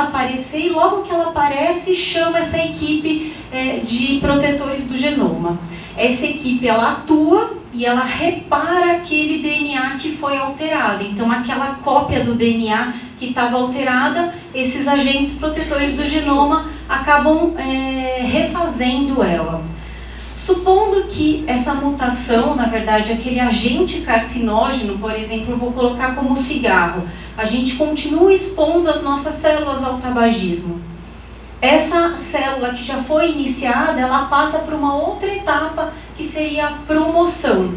começa a aparecer, e logo que ela aparece, chama essa equipe de protetores do genoma. Essa equipe, ela atua e ela repara aquele DNA que foi alterado. Então, aquela cópia do DNA que estava alterada, esses agentes protetores do genoma acabam refazendo ela. Supondo que essa mutação, na verdade, aquele agente carcinógeno, por exemplo, eu vou colocar como cigarro, a gente continua expondo as nossas células ao tabagismo. Essa célula que já foi iniciada, ela passa por uma outra etapa, que seria a promoção.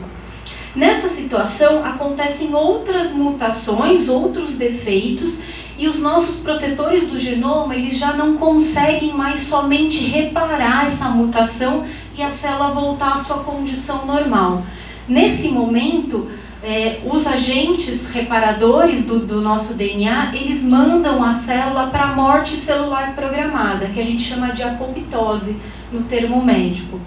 Nessa situação, acontecem outras mutações, outros defeitos, e os nossos protetores do genoma, eles já não conseguem mais somente reparar essa mutação e a célula voltar à sua condição normal. Nesse momento, os agentes reparadores do nosso DNA, eles mandam a célula para a morte celular programada, que a gente chama de apoptose no termo médico.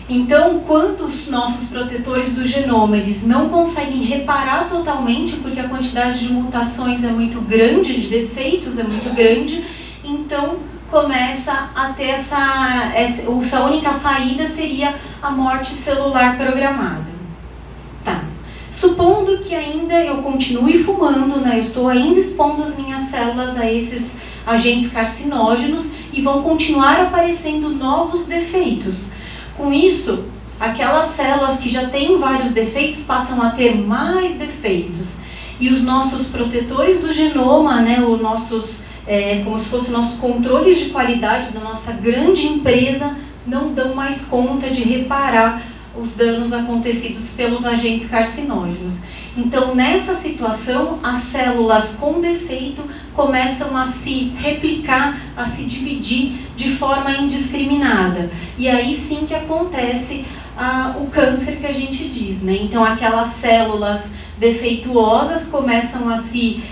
Então, quando os nossos protetores do genoma, eles não conseguem reparar totalmente, porque a quantidade de mutações é muito grande, de defeitos é muito grande, então começa a ter essa única saída seria a morte celular programada. Tá. Supondo que ainda eu continue fumando, né, eu estou ainda expondo as minhas células a esses agentes carcinógenos e vão continuar aparecendo novos defeitos. Com isso, aquelas células que já têm vários defeitos passam a ter mais defeitos. E os nossos protetores do genoma, né, como se fossem nossos controles de qualidade da nossa grande empresa, não dão mais conta de reparar os danos acontecidos pelos agentes carcinógenos. Então, nessa situação, as células com defeito começam a se replicar, a se dividir de forma indiscriminada. E aí sim que acontece o câncer que a gente diz, né? Então, aquelas células defeituosas começam a se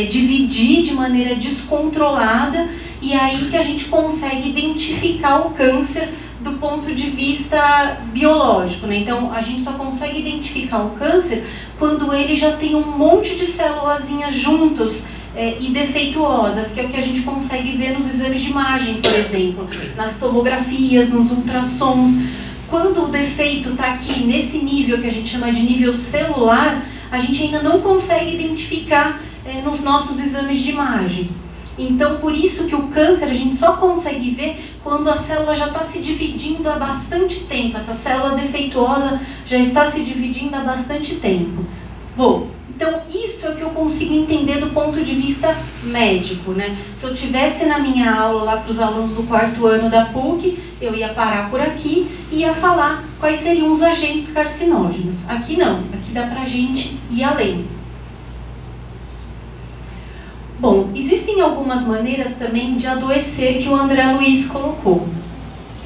dividir de maneira descontrolada, e aí que a gente consegue identificar o câncer do ponto de vista biológico, né? Então, a gente só consegue identificar o câncer quando ele já tem um monte de célulazinhas juntos e defeituosas, que é o que a gente consegue ver nos exames de imagem, por exemplo, nas tomografias, nos ultrassons. Quando o defeito está aqui nesse nível que a gente chama de nível celular, a gente ainda não consegue identificar nos nossos exames de imagem. Então, por isso que o câncer a gente só consegue ver quando a célula já está se dividindo há bastante tempo. Essa célula defeituosa já está se dividindo há bastante tempo. Bom, então isso é o que eu consigo entender do ponto de vista médico, né? Se eu tivesse na minha aula lá para os alunos do 4º ano da PUC, eu ia parar por aqui e ia falar quais seriam os agentes carcinógenos. Aqui não, aqui dá para a gente ir além. Bom, existem algumas maneiras também de adoecer que o André Luiz colocou.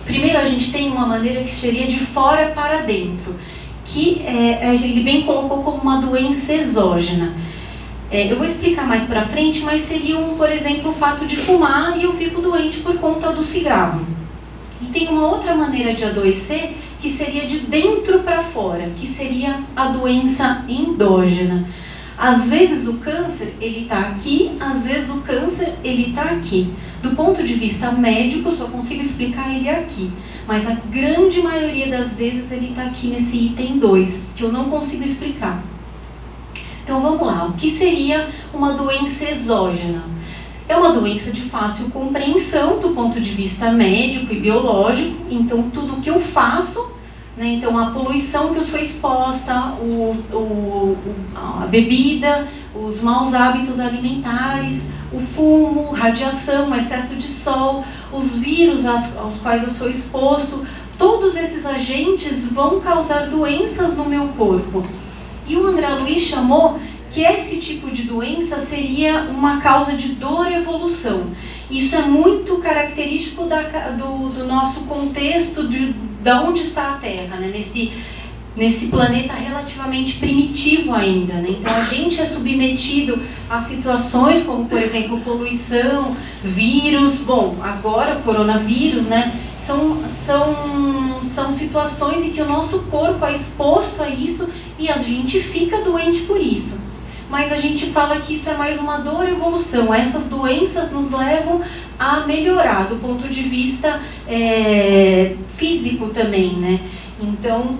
Primeiro, a gente tem uma maneira que seria de fora para dentro, que ele bem colocou como uma doença exógena. Eu vou explicar mais para frente, mas seria, por exemplo, o fato de fumar e eu fico doente por conta do cigarro. E tem uma outra maneira de adoecer, que seria de dentro para fora, que seria a doença endógena. Às vezes o câncer, ele está aqui, às vezes o câncer, ele está aqui. Do ponto de vista médico, eu só consigo explicar ele aqui. Mas a grande maioria das vezes ele está aqui nesse item 2, que eu não consigo explicar. Então vamos lá, o que seria uma doença exógena? É uma doença de fácil compreensão do ponto de vista médico e biológico, então tudo que eu faço, né, então a poluição que eu sou exposta, a bebida, os maus hábitos alimentares, o fumo, radiação, excesso de sol, os vírus aos quais eu sou exposto, todos esses agentes vão causar doenças no meu corpo. E o André Luiz chamou que esse tipo de doença seria uma causa de dor-evolução. Isso é muito característico do nosso contexto, de onde está a Terra, né? Nesse planeta relativamente primitivo ainda, né? Então a gente é submetido a situações como, por exemplo, poluição, vírus. Bom, agora o coronavírus, né? São situações em que o nosso corpo é exposto a isso e a gente fica doente por isso. mas a gente fala que isso é mais uma dor e evolução. Essas doenças nos levam a melhorar do ponto de vista físico também, né? Então,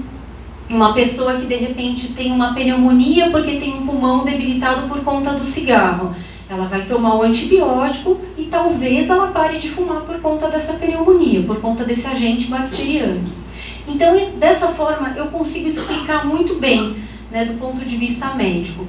uma pessoa que de repente tem uma pneumonia porque tem um pulmão debilitado por conta do cigarro, ela vai tomar o antibiótico e talvez ela pare de fumar por conta dessa pneumonia, por conta desse agente bacteriano. Então, dessa forma, eu consigo explicar muito bem, né, do ponto de vista médico.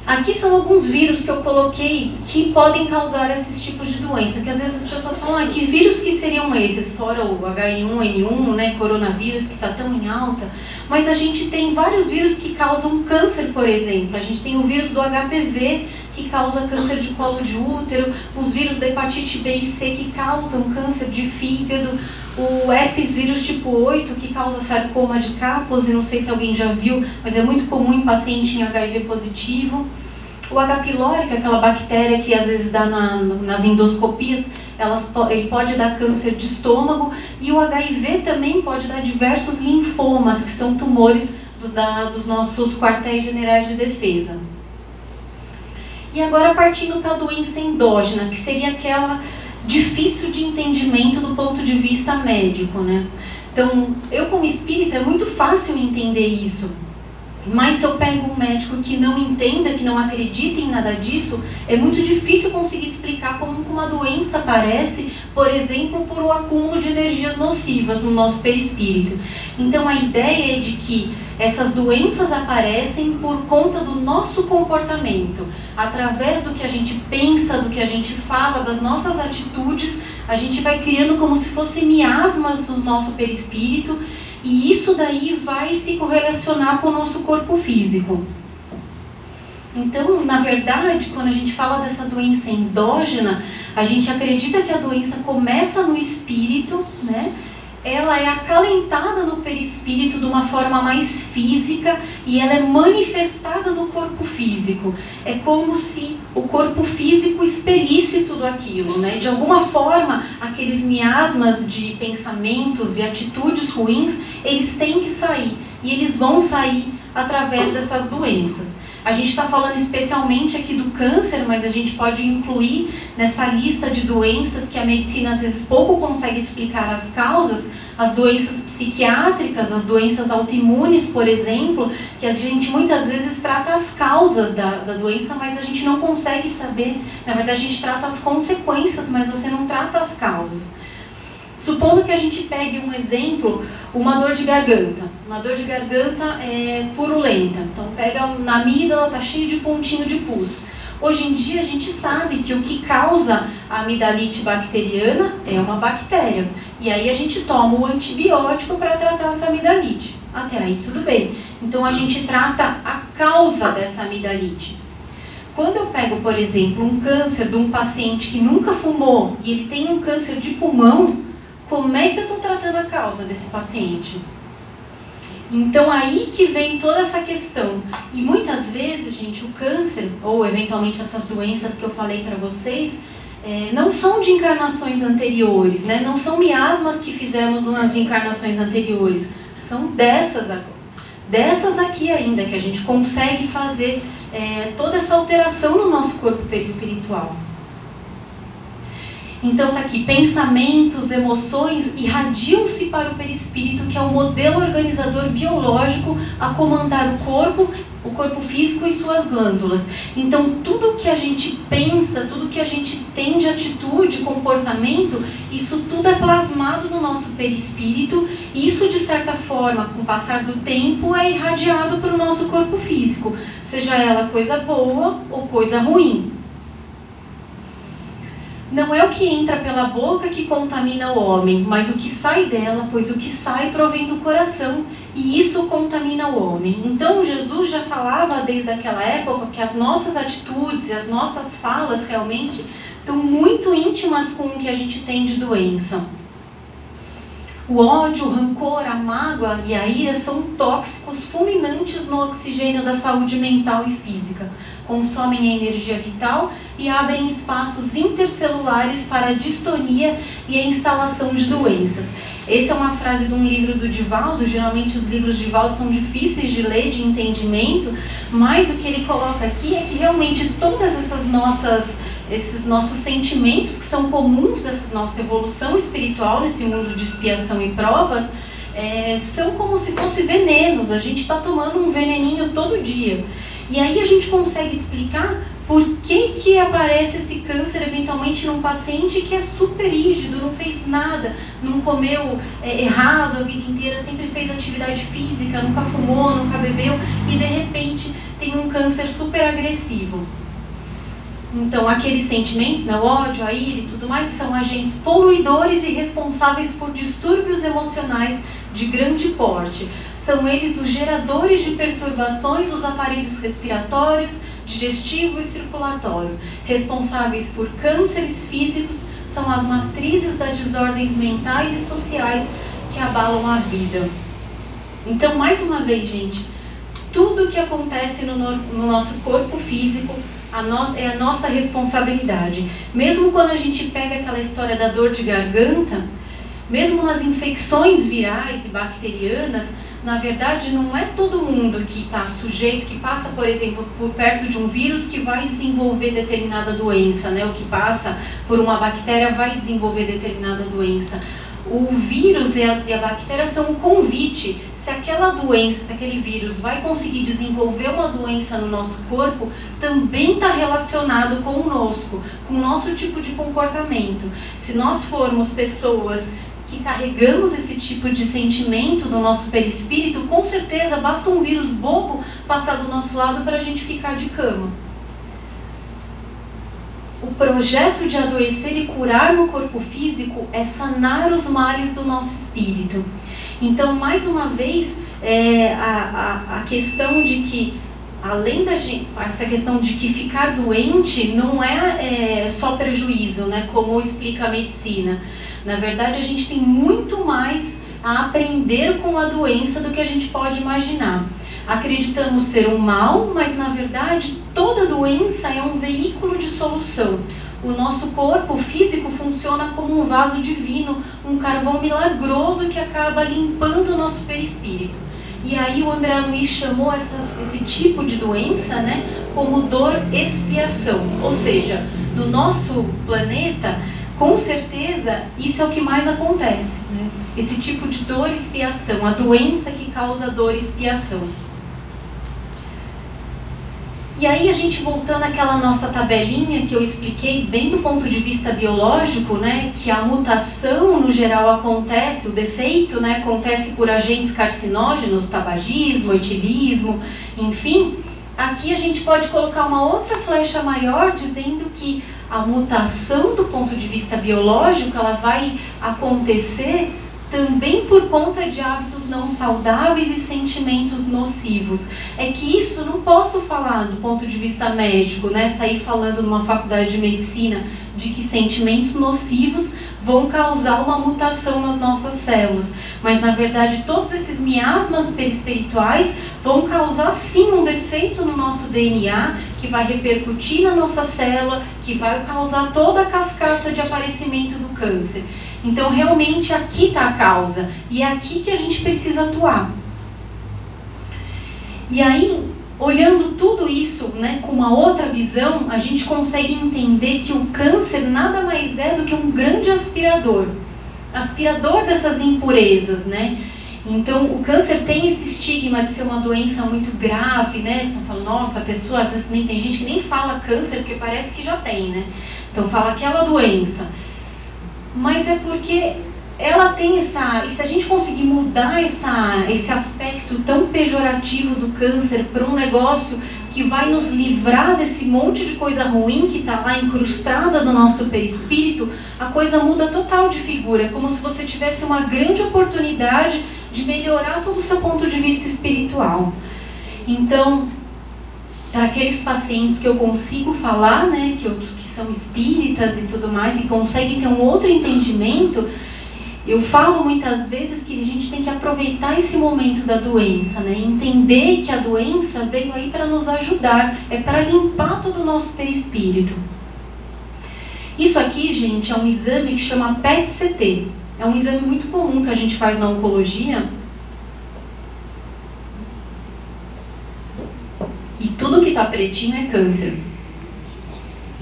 Aqui são alguns vírus que eu coloquei que podem causar esses tipos de doença, que às vezes as pessoas falam, que vírus que seriam esses, fora o H1N1, né, coronavírus, que está tão em alta, mas a gente tem vários vírus que causam câncer, por exemplo. A gente tem o vírus do HPV, que causa câncer de colo de útero, os vírus da hepatite B e C, que causam câncer de fígado, o herpes vírus tipo 8, que causa sarcoma de Kaposi, não sei se alguém já viu, mas é muito comum em paciente em HIV positivo. O H. pylori, que é aquela bactéria que às vezes dá nas endoscopias, ele pode dar câncer de estômago, e o HIV também pode dar diversos linfomas, que são tumores dos nossos quartéis generais de defesa. E agora partindo para a doença endógena, que seria aquela difícil de entendimento do ponto de vista médico, né? Então, eu como espírita, é muito fácil entender isso. Mas se eu pego um médico que não entenda, que não acredita em nada disso, é muito difícil conseguir explicar como uma doença aparece, por exemplo, por o acúmulo de energias nocivas no nosso perispírito. Então a ideia é de que essas doenças aparecem por conta do nosso comportamento. Através do que a gente pensa, do que a gente fala, das nossas atitudes, a gente vai criando como se fossem miasmas no nosso perispírito, e isso daí vai se correlacionar com o nosso corpo físico. Então, na verdade, quando a gente fala dessa doença endógena, a gente acredita que a doença começa no espírito, né? Ela é acalentada no perispírito de uma forma mais física e ela é manifestada no corpo físico. É como se o corpo físico expelisse tudo aquilo, né? De alguma forma, aqueles miasmas de pensamentos e atitudes ruins, eles têm que sair. E eles vão sair através dessas doenças. A gente está falando especialmente aqui do câncer, mas a gente pode incluir nessa lista de doenças que a medicina às vezes pouco consegue explicar as causas, as doenças psiquiátricas, as doenças autoimunes, por exemplo, que a gente muitas vezes trata as causas da doença, mas a gente não consegue saber. Na verdade, a gente trata as consequências, mas você não trata as causas. Supondo que a gente pegue um exemplo, uma dor de garganta. Uma dor de garganta purulenta. Então, pega na amígdala, está cheio de pontinho de pus. Hoje em dia, a gente sabe que o que causa a amidalite bacteriana é uma bactéria. E aí, a gente toma o antibiótico para tratar essa amidalite. Até aí, tudo bem. Então, a gente trata a causa dessa amidalite. Quando eu pego, por exemplo, um câncer de um paciente que nunca fumou e ele tem um câncer de pulmão, como é que eu estou tratando a causa desse paciente? Então, aí que vem toda essa questão. E muitas vezes, gente, o câncer, ou eventualmente essas doenças que eu falei para vocês, não são de encarnações anteriores, né? Não são miasmas que fizemos nas encarnações anteriores. São dessas aqui ainda, que a gente consegue fazer toda essa alteração no nosso corpo perispiritual. Então está aqui, pensamentos, emoções irradiam-se para o perispírito, que é o modelo organizador biológico a comandar o corpo físico e suas glândulas. Então tudo que a gente pensa, tudo que a gente tem de atitude, comportamento, isso tudo é plasmado no nosso perispírito, e isso de certa forma, com o passar do tempo, é irradiado para o nosso corpo físico, seja ela coisa boa ou coisa ruim. Não é o que entra pela boca que contamina o homem, mas o que sai dela, pois o que sai provém do coração, e isso contamina o homem. Então Jesus já falava desde aquela época que as nossas atitudes e as nossas falas realmente estão muito íntimas com o que a gente tem de doença. O ódio, o rancor, a mágoa e a ira são tóxicos fulminantes no oxigênio da saúde mental e física. Consomem a energia vital e abrem espaços intercelulares para a distonia e a instalação de doenças. Essa é uma frase de um livro do Divaldo. Geralmente os livros de Divaldo são difíceis de ler, de entendimento, mas o que ele coloca aqui é que realmente todas esses nossos sentimentos que são comuns dessa nossa evolução espiritual nesse mundo de expiação e provas, são como se fossem venenos. A gente está tomando um veneninho todo dia. E aí a gente consegue explicar por que aparece esse câncer eventualmente num paciente que é super rígido, não fez nada, não comeu errado a vida inteira, sempre fez atividade física, nunca fumou, nunca bebeu, e de repente tem um câncer super agressivo. Então, aqueles sentimentos, né, o ódio, a ira e tudo mais, são agentes poluidores e responsáveis por distúrbios emocionais de grande porte. São eles os geradores de perturbações dos aparelhos respiratórios, digestivo e circulatório. Responsáveis por cânceres físicos, são as matrizes das desordens mentais e sociais que abalam a vida. Então, mais uma vez, gente, tudo que acontece no nosso corpo físico é a nossa responsabilidade. Mesmo quando a gente pega aquela história da dor de garganta, mesmo nas infecções virais e bacterianas, na verdade não é todo mundo que está sujeito, que passa, por exemplo, por perto de um vírus que vai desenvolver determinada doença, né? O que passa por uma bactéria vai desenvolver determinada doença. O vírus e a bactéria são um convite. Se aquela doença, se aquele vírus vai conseguir desenvolver uma doença no nosso corpo, também está relacionado conosco, com o nosso tipo de comportamento. Se nós formos pessoas que carregamos esse tipo de sentimento no nosso perispírito, com certeza basta um vírus bobo passar do nosso lado para a gente ficar de cama. O projeto de adoecer e curar no corpo físico é sanar os males do nosso espírito. Então, mais uma vez, a questão de que, além essa questão de que ficar doente não é só prejuízo, né, como explica a medicina. Na verdade, a gente tem muito mais a aprender com a doença do que a gente pode imaginar. Acreditamos ser um mal, mas na verdade toda doença é um veículo de solução. O nosso corpo físico funciona como um vaso divino, um carvão milagroso que acaba limpando o nosso perispírito. E aí o André Luiz chamou esse tipo de doença, né, como dor-expiação. Ou seja, no nosso planeta, com certeza, isso é o que mais acontece, né? Esse tipo de dor-expiação, a doença que causa dor-expiação. E aí a gente voltando àquela nossa tabelinha que eu expliquei bem do ponto de vista biológico, né, que a mutação no geral acontece, o defeito, né, acontece por agentes carcinógenos, tabagismo, etilismo, enfim. Aqui a gente pode colocar uma outra flecha maior dizendo que a mutação do ponto de vista biológico, ela vai acontecer também por conta de hábitos não saudáveis e sentimentos nocivos. É que isso não posso falar do ponto de vista médico, né? Sair falando numa faculdade de medicina de que sentimentos nocivos vão causar uma mutação nas nossas células. Mas, na verdade, todos esses miasmas perispirituais vão causar, sim, um defeito no nosso DNA, que vai repercutir na nossa célula, que vai causar toda a cascata de aparecimento do câncer. Então, realmente, aqui está a causa. E é aqui que a gente precisa atuar. E aí, olhando tudo isso, né, com uma outra visão, a gente consegue entender que o câncer nada mais é do que um grande aspirador. Aspirador dessas impurezas, né? Então, o câncer tem esse estigma de ser uma doença muito grave, né? Então, fala, nossa, a pessoa, às vezes, tem gente que nem fala câncer, porque parece que já tem, né? Então, fala aquela doença. Mas é porque ela tem essa... E se a gente conseguir mudar esse aspecto tão pejorativo do câncer para um negócio que vai nos livrar desse monte de coisa ruim que está lá incrustada no nosso perispírito, a coisa muda total de figura. É como se você tivesse uma grande oportunidade de melhorar todo o seu ponto de vista espiritual. Então, para aqueles pacientes que eu consigo falar, né, que são espíritas e tudo mais, e conseguem ter um outro entendimento, eu falo muitas vezes que a gente tem que aproveitar esse momento da doença, né, entender que a doença veio aí para nos ajudar, é para limpar todo o nosso perispírito. Isso aqui, gente, é um exame que chama PET-CT. É um exame muito comum que a gente faz na oncologia. E tudo que está pretinho é câncer.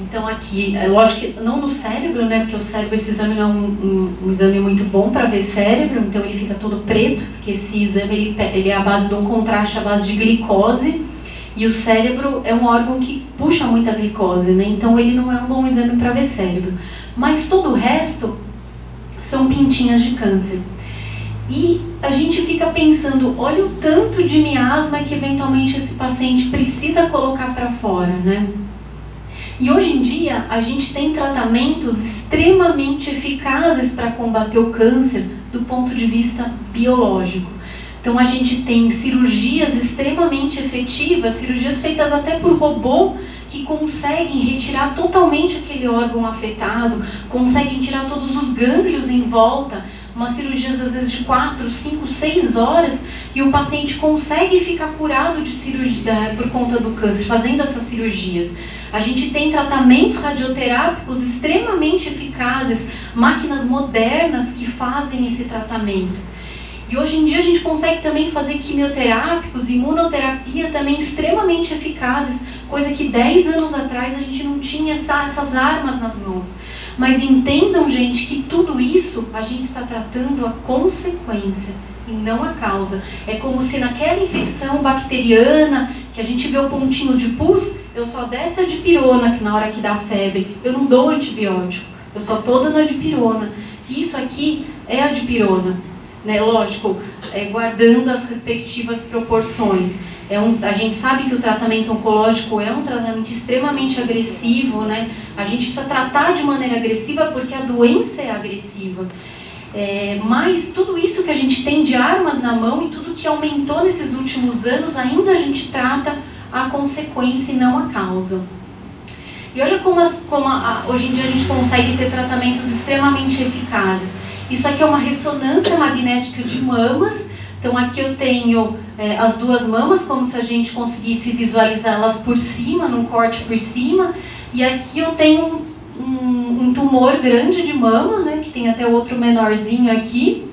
Então aqui, é lógico que não no cérebro, né? Porque o cérebro, esse exame não é um exame muito bom para ver cérebro, então ele fica todo preto, porque esse exame ele é a base de um contraste, a base de glicose, e o cérebro é um órgão que puxa muita glicose, né? Então ele não é um bom exame para ver cérebro. Mas todo o resto são pintinhas de câncer. E a gente fica pensando, olha o tanto de miasma que eventualmente esse paciente precisa colocar para fora, né? E hoje em dia a gente tem tratamentos extremamente eficazes para combater o câncer do ponto de vista biológico. Então a gente tem cirurgias extremamente efetivas, cirurgias feitas até por robô, que conseguem retirar totalmente aquele órgão afetado, conseguem tirar todos os gânglios em volta, umas cirurgias às vezes de 4, 5, 6 horas, e o paciente consegue ficar curado de cirurgia por conta do câncer, fazendo essas cirurgias. A gente tem tratamentos radioterápicos extremamente eficazes, máquinas modernas que fazem esse tratamento. E hoje em dia a gente consegue também fazer quimioterápicos, imunoterapia também extremamente eficazes, coisa que 10 anos atrás a gente não tinha essas armas nas mãos. Mas entendam, gente, que tudo isso a gente está tratando a consequência e não a causa. É como se naquela infecção bacteriana, que a gente vê o pontinho de pus, eu só desse a dipirona que na hora que dá febre. Eu não dou antibiótico, eu só estou dando a dipirona. Isso aqui é a dipirona, né? Lógico, guardando as respectivas proporções. A gente sabe que o tratamento oncológico é um tratamento extremamente agressivo, né? A gente precisa tratar de maneira agressiva porque a doença é agressiva. Mas tudo isso que a gente tem de armas na mão e tudo que aumentou nesses últimos anos, ainda a gente trata a consequência e não a causa. E olha como hoje em dia a gente consegue ter tratamentos extremamente eficazes. Isso aqui é uma ressonância magnética de mamas. Então aqui eu tenho as duas mamas, como se a gente conseguisse visualizá-las por cima, num corte por cima. E aqui eu tenho um tumor grande de mama, né, que tem até outro menorzinho aqui.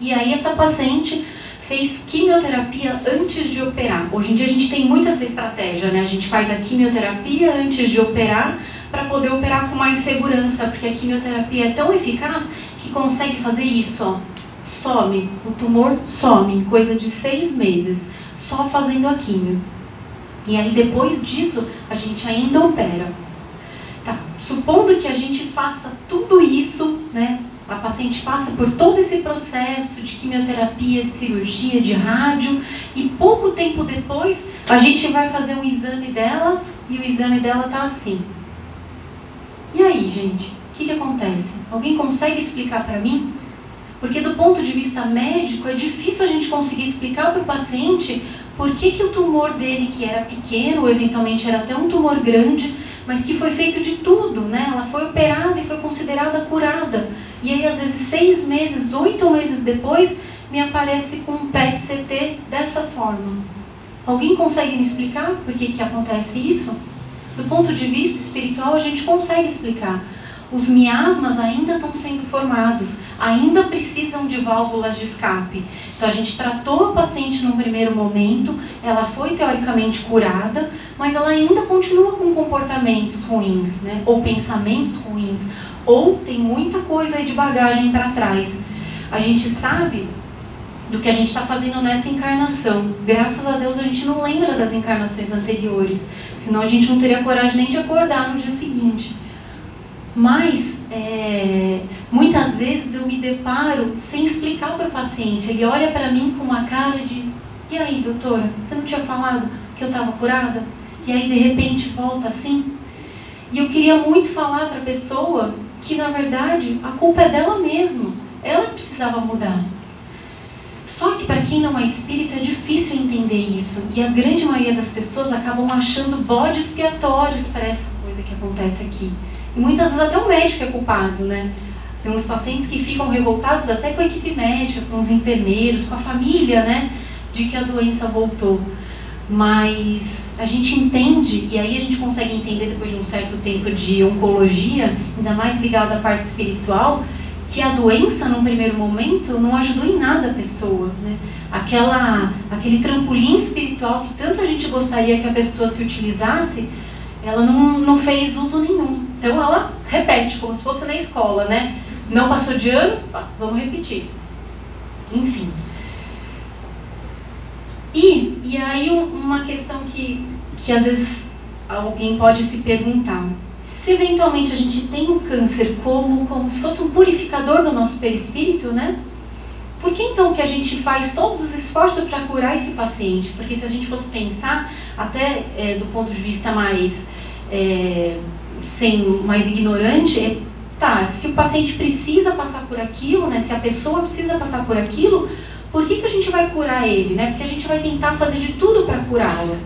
E aí essa paciente fez quimioterapia antes de operar. Hoje em dia a gente tem muito essa estratégia, né? A gente faz a quimioterapia antes de operar para poder operar com mais segurança, porque a quimioterapia é tão eficaz que consegue fazer isso, ó. Some, o tumor some em coisa de 6 meses, só fazendo a quimio. E aí depois disso a gente ainda opera. Tá, supondo que a gente faça tudo isso, né? A paciente passa por todo esse processo de quimioterapia, de cirurgia, de rádio, e pouco tempo depois a gente vai fazer um exame dela e o exame dela tá assim. E aí, gente, o que acontece? Alguém consegue explicar para mim? Porque do ponto de vista médico é difícil a gente conseguir explicar para o paciente por que o tumor dele, que era pequeno, ou eventualmente era até um tumor grande, mas que foi feito de tudo, né? Ela foi operada e foi considerada curada. E aí, às vezes, 6 meses, 8 meses depois, me aparece com um PET-CT dessa forma. Alguém consegue me explicar por que acontece isso? Do ponto de vista espiritual, a gente consegue explicar. Os miasmas ainda estão sendo formados, ainda precisam de válvulas de escape. Então a gente tratou a paciente num primeiro momento, ela foi teoricamente curada, mas ela ainda continua com comportamentos ruins, né? Ou pensamentos ruins, ou tem muita coisa aí de bagagem para trás. A gente sabe do que a gente está fazendo nessa encarnação. Graças a Deus a gente não lembra das encarnações anteriores, senão a gente não teria coragem nem de acordar no dia seguinte. Mas, muitas vezes eu me deparo sem explicar para o paciente. Ele olha para mim com uma cara de: e aí, doutora, você não tinha falado que eu estava curada? E aí, de repente, volta assim. E eu queria muito falar para a pessoa que, na verdade, a culpa é dela mesma. Ela precisava mudar. Só que para quem não é espírita é difícil entender isso. E a grande maioria das pessoas acabam achando bodes expiatórios para essa coisa que acontece aqui. E muitas vezes até o médico é culpado, né? Tem uns pacientes que ficam revoltados até com a equipe médica, com os enfermeiros, com a família, né? De que a doença voltou. Mas a gente entende, e aí a gente consegue entender depois de um certo tempo de oncologia, ainda mais ligado à parte espiritual, que a doença, num primeiro momento, não ajudou em nada a pessoa, né? Aquele trampolim espiritual que tanto a gente gostaria que a pessoa se utilizasse, ela não fez uso nenhum. Então ela repete, como se fosse na escola, né? Não passou de ano, vamos repetir. Enfim. E aí uma questão que às vezes alguém pode se perguntar. Se eventualmente a gente tem um câncer como se fosse um purificador do nosso perispírito, né? Por que então que a gente faz todos os esforços para curar esse paciente? Porque se a gente fosse pensar, até do ponto de vista mais ignorante, se o paciente precisa passar por aquilo, né? Se a pessoa precisa passar por aquilo, por que a gente vai curar ele, né? Porque a gente vai tentar fazer de tudo para curá-lo.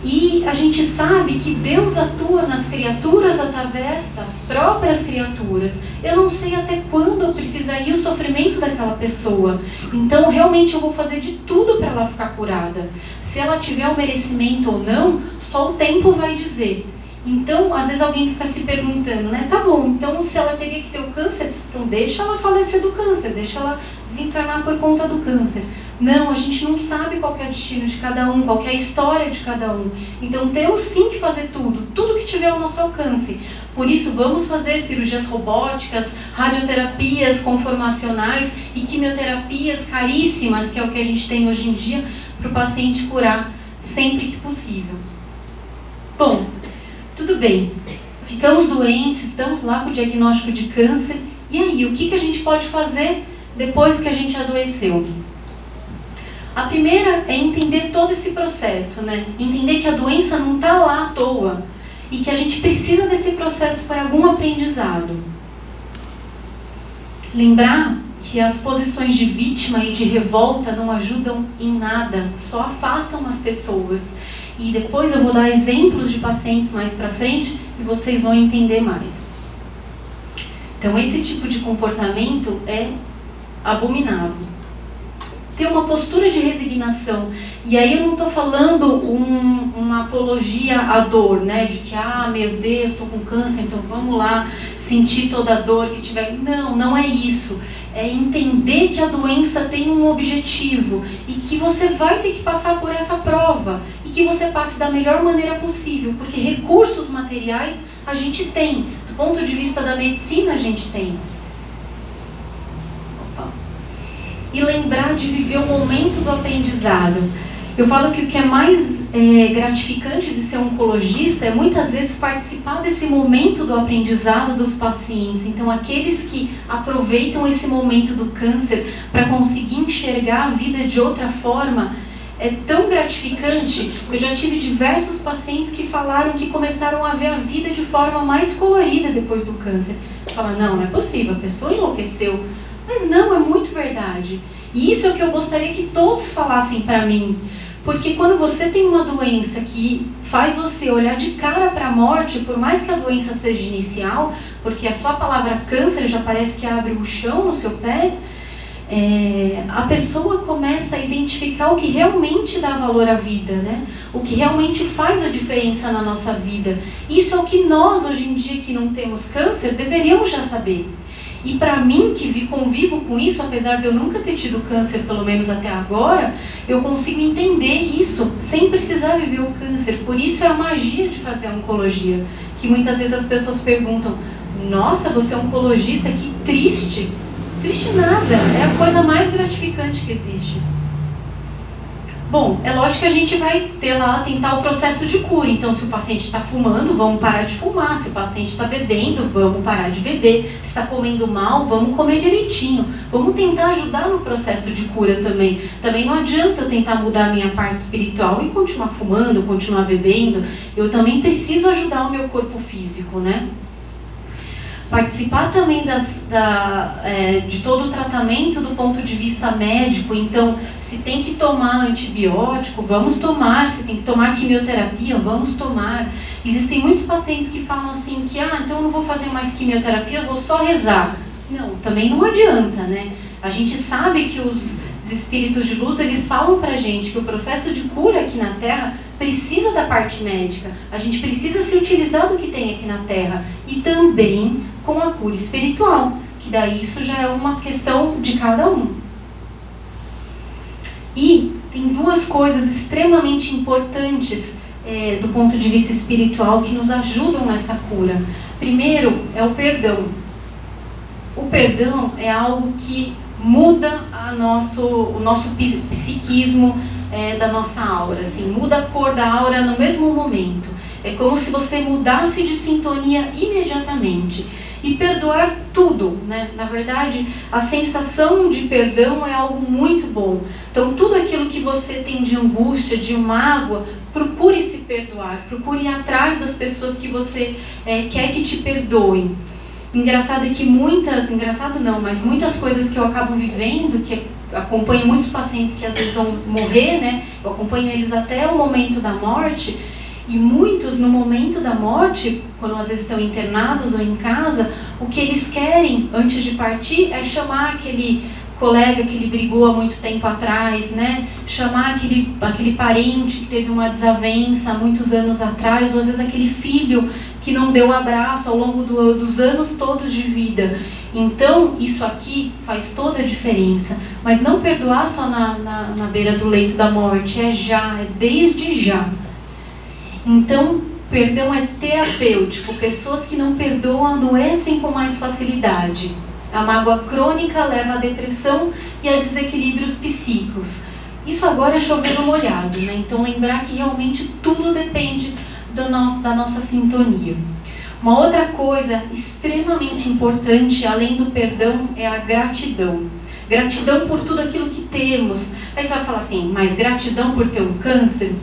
E a gente sabe que Deus atua nas criaturas através das próprias criaturas. Eu não sei até quando precisa ir o sofrimento daquela pessoa. Então, realmente, eu vou fazer de tudo para ela ficar curada. Se ela tiver o merecimento ou não, só o tempo vai dizer. Então, às vezes alguém fica se perguntando, né? Tá bom, então se ela teria que ter o câncer, então deixa ela falecer do câncer, deixa ela desencarnar por conta do câncer. Não, a gente não sabe qual que é o destino de cada um, qual que é a história de cada um. Então temos sim que fazer tudo que tiver ao nosso alcance. Por isso vamos fazer cirurgias robóticas, radioterapias conformacionais e quimioterapias caríssimas, que é o que a gente tem hoje em dia, para o paciente curar sempre que possível. Bom, tudo bem, ficamos doentes, estamos lá com o diagnóstico de câncer, e aí, o que a gente pode fazer depois que a gente adoeceu? A primeira é entender todo esse processo, né? Entender que a doença não está lá à toa e que a gente precisa desse processo para algum aprendizado. Lembrar que as posições de vítima e de revolta não ajudam em nada, só afastam as pessoas. E depois eu vou dar exemplos de pacientes mais para frente e vocês vão entender mais. Então, esse tipo de comportamento é abominável. Ter uma postura de resignação. E aí eu não estou falando uma apologia à dor, né? De que, meu Deus, estou com câncer, então vamos lá sentir toda a dor que tiver. Não, não é isso. É entender que a doença tem um objetivo e que você vai ter que passar por essa prova e que você passe da melhor maneira possível, porque recursos materiais a gente tem, do ponto de vista da medicina a gente tem. E lembrar de viver o momento do aprendizado. Eu falo que o que é mais gratificante de ser oncologista é muitas vezes participar desse momento do aprendizado dos pacientes. Então, aqueles que aproveitam esse momento do câncer para conseguir enxergar a vida de outra forma, é tão gratificante. Eu já tive diversos pacientes que falaram que começaram a ver a vida de forma mais colorida depois do câncer. Fala, não é possível, a pessoa enlouqueceu. Mas não, é muito verdade. E isso é o que eu gostaria que todos falassem para mim. Porque quando você tem uma doença que faz você olhar de cara para a morte, por mais que a doença seja inicial, porque a só a palavra câncer já parece que abre um chão no seu pé, a pessoa começa a identificar o que realmente dá valor à vida, né? O que realmente faz a diferença na nossa vida. Isso é o que nós, hoje em dia, que não temos câncer, deveríamos já saber. E para mim, que convivo com isso, apesar de eu nunca ter tido câncer, pelo menos até agora, eu consigo entender isso sem precisar viver o câncer. Por isso é a magia de fazer a oncologia. Que muitas vezes as pessoas perguntam, nossa, você é oncologista, que triste. Triste nada, é a coisa mais gratificante que existe. Bom, é lógico que a gente vai tentar o processo de cura. Então, se o paciente está fumando, vamos parar de fumar. Se o paciente está bebendo, vamos parar de beber. Se está comendo mal, vamos comer direitinho. Vamos tentar ajudar no processo de cura também. Também não adianta eu tentar mudar a minha parte espiritual e continuar fumando, continuar bebendo. Eu também preciso ajudar o meu corpo físico, né? Participar também de todo o tratamento do ponto de vista médico. Então, se tem que tomar antibiótico, vamos tomar. Se tem que tomar quimioterapia, vamos tomar. Existem muitos pacientes que falam assim, que então eu não vou fazer mais quimioterapia, eu vou só rezar. Não, também não adianta, né? A gente sabe que os espíritos de luz, eles falam pra gente que o processo de cura aqui na Terra precisa da parte médica. A gente precisa se utilizar do que tem aqui na Terra. E também com a cura espiritual, que daí isso já é uma questão de cada um. E tem duas coisas extremamente importantes do ponto de vista espiritual que nos ajudam nessa cura. Primeiro é o perdão. O perdão é algo que muda o nosso psiquismo da nossa aura, assim, muda a cor da aura no mesmo momento. É como se você mudasse de sintonia imediatamente. E perdoar tudo, né? Na verdade, a sensação de perdão é algo muito bom. Então, tudo aquilo que você tem de angústia, de mágoa, procure se perdoar. Procure ir atrás das pessoas que você quer que te perdoem. Engraçado é que muitas coisas que eu acabo vivendo, que acompanho muitos pacientes que às vezes vão morrer, né? Eu acompanho eles até o momento da morte. E muitos, no momento da morte, quando às vezes estão internados ou em casa, o que eles querem, antes de partir, é chamar aquele colega que ele brigou há muito tempo atrás, né? Chamar aquele parente que teve uma desavença há muitos anos atrás, ou às vezes aquele filho que não deu abraço ao longo dos anos todos de vida. Então, isso aqui faz toda a diferença. Mas não perdoar só na beira do leito da morte, é desde já. Então, perdão é terapêutico. Pessoas que não perdoam adoecem com mais facilidade. A mágoa crônica leva à depressão e a desequilíbrios psíquicos. Isso agora é chover no molhado, né? Então, lembrar que realmente tudo depende da nossa sintonia. Uma outra coisa extremamente importante, além do perdão, é a gratidão. Gratidão por tudo aquilo que temos. Aí você vai falar assim, mas gratidão por ter um câncer?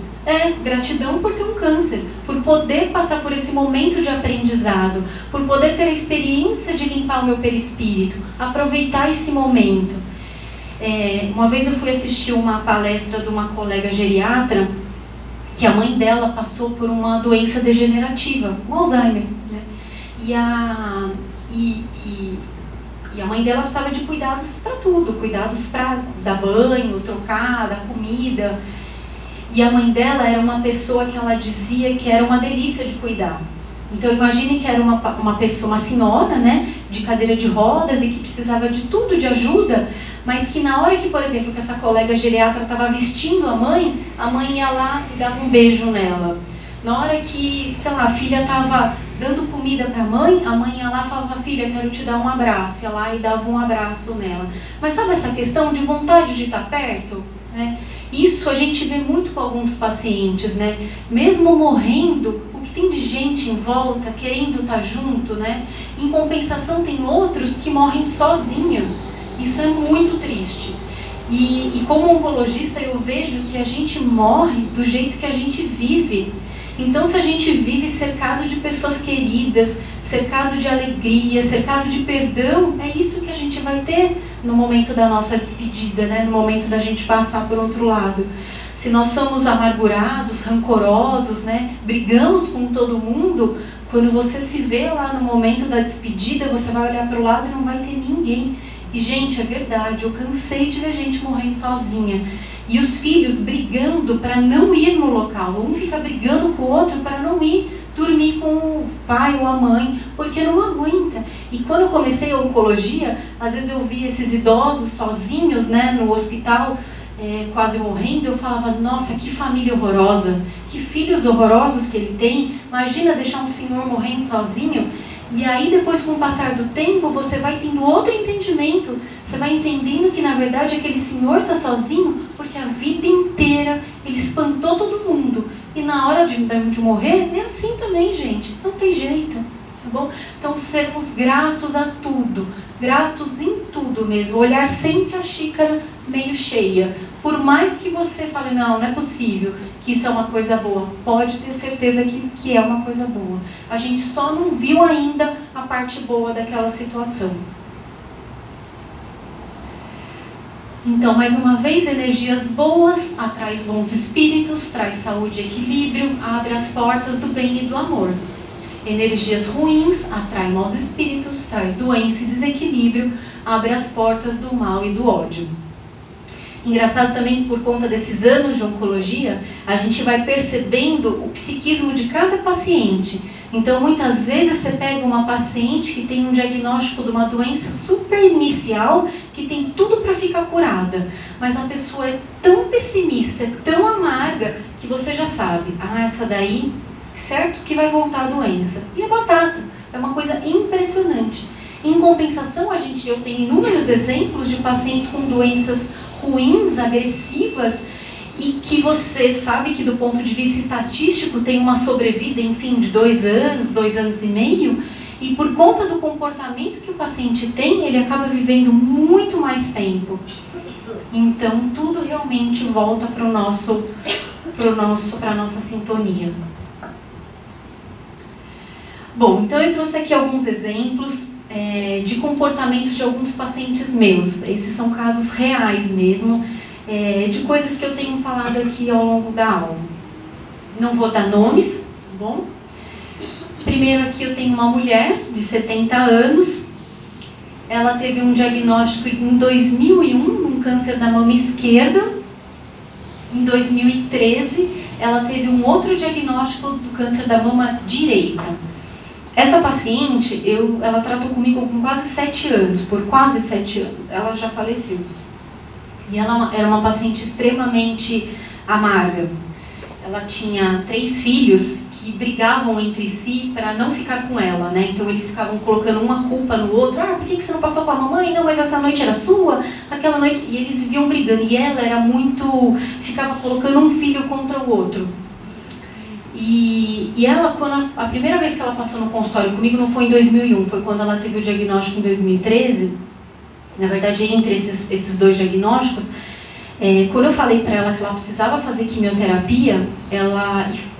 Gratidão por ter um câncer, por poder passar por esse momento de aprendizado, por poder ter a experiência de limpar o meu perispírito, aproveitar esse momento. Uma vez eu fui assistir uma palestra de uma colega geriatra, que a mãe dela passou por uma doença degenerativa, um Alzheimer, né? E a mãe dela precisava de cuidados para tudo, cuidados para dar banho, trocar, dar comida. E a mãe dela era uma pessoa que ela dizia que era uma delícia de cuidar. Então imagine que era uma pessoa, uma senhora, né, de cadeira de rodas e que precisava de tudo, de ajuda, mas que na hora que, por exemplo, que essa colega geriatra estava vestindo a mãe ia lá e dava um beijo nela. Na hora que, sei lá, a filha estava dando comida para a mãe ia lá e falava, filha, quero te dar um abraço. Ia lá e dava um abraço nela. Mas sabe essa questão de vontade de estar perto, né? Isso a gente vê muito com alguns pacientes, né? Mesmo morrendo, o que tem de gente em volta, querendo estar junto, né? Em compensação, tem outros que morrem sozinhos. Isso é muito triste. E como oncologista, eu vejo que a gente morre do jeito que a gente vive. Então, se a gente vive cercado de pessoas queridas, cercado de alegria, cercado de perdão, é isso que a gente vai ter no momento da nossa despedida, né? No momento da gente passar por outro lado. Se nós somos amargurados, rancorosos, né? Brigamos com todo mundo, quando você se vê lá no momento da despedida, você vai olhar para o lado e não vai ter ninguém. E, gente, é verdade, eu cansei de ver gente morrendo sozinha. E os filhos brigando para não ir no local. Um fica brigando com o outro para não ir dormir com o pai ou a mãe, porque não aguenta. E quando eu comecei a oncologia, às vezes eu via esses idosos sozinhos, né, no hospital, quase morrendo. Eu falava, nossa, que família horrorosa, que filhos horrorosos que ele tem. Imagina deixar um senhor morrendo sozinho. E aí depois, com o passar do tempo, você vai tendo outro entendimento. Você vai entendendo que na verdade aquele senhor está sozinho porque a vida inteira ele espantou todo mundo. E na hora de morrer, é assim também, gente. Não tem jeito, tá bom? Então, sermos gratos a tudo. Gratos em tudo mesmo. Olhar sempre a xícara meio cheia. Por mais que você fale, não é possível que isso é uma coisa boa. Pode ter certeza que é uma coisa boa. A gente só não viu ainda a parte boa daquela situação. Então, mais uma vez, energias boas atrai bons espíritos, traz saúde e equilíbrio, abre as portas do bem e do amor. Energias ruins atraem maus espíritos, traz doença e desequilíbrio, abre as portas do mal e do ódio. Engraçado também, por conta desses anos de oncologia, a gente vai percebendo o psiquismo de cada paciente. Então, muitas vezes você pega uma paciente que tem um diagnóstico de uma doença super inicial, que tem tudo para ficar curada, mas a pessoa é tão pessimista, é tão amarga, que você já sabe, essa daí, certo que vai voltar a doença. E a batata é uma coisa impressionante. Em compensação, eu tenho inúmeros exemplos de pacientes com doenças ruins, agressivas, e que você sabe que do ponto de vista estatístico tem uma sobrevida, enfim, de 2 anos, 2 anos e meio, e por conta do comportamento que o paciente tem, ele acaba vivendo muito mais tempo. Então, tudo realmente volta para a nossa sintonia. Bom, então eu trouxe aqui alguns exemplos de comportamentos de alguns pacientes meus. Esses são casos reais mesmo, de coisas que eu tenho falado aqui ao longo da aula. Não vou dar nomes, tá bom? Primeiro aqui eu tenho uma mulher de 70 anos. Ela teve um diagnóstico em 2001, um câncer da mama esquerda. Em 2013, ela teve um outro diagnóstico do câncer da mama direita. Essa paciente, ela tratou comigo com quase 7 anos, por quase 7 anos. Ela já faleceu. E ela era uma paciente extremamente amarga. Ela tinha 3 filhos que brigavam entre si para não ficar com ela, né? Então eles ficavam colocando uma culpa no outro. Por que você não passou com a mamãe? Não, mas essa noite era sua, aquela noite... E eles viviam brigando. E ela era muito... ficava colocando um filho contra o outro. E ela, a primeira vez que ela passou no consultório comigo não foi em 2001, foi quando ela teve o diagnóstico em 2013. Na verdade, entre esses 2 diagnósticos, quando eu falei para ela que ela precisava fazer quimioterapia,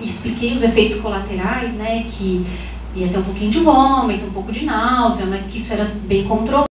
expliquei os efeitos colaterais, né, que ia ter um pouquinho de vômito, um pouco de náusea, mas que isso era bem controlado.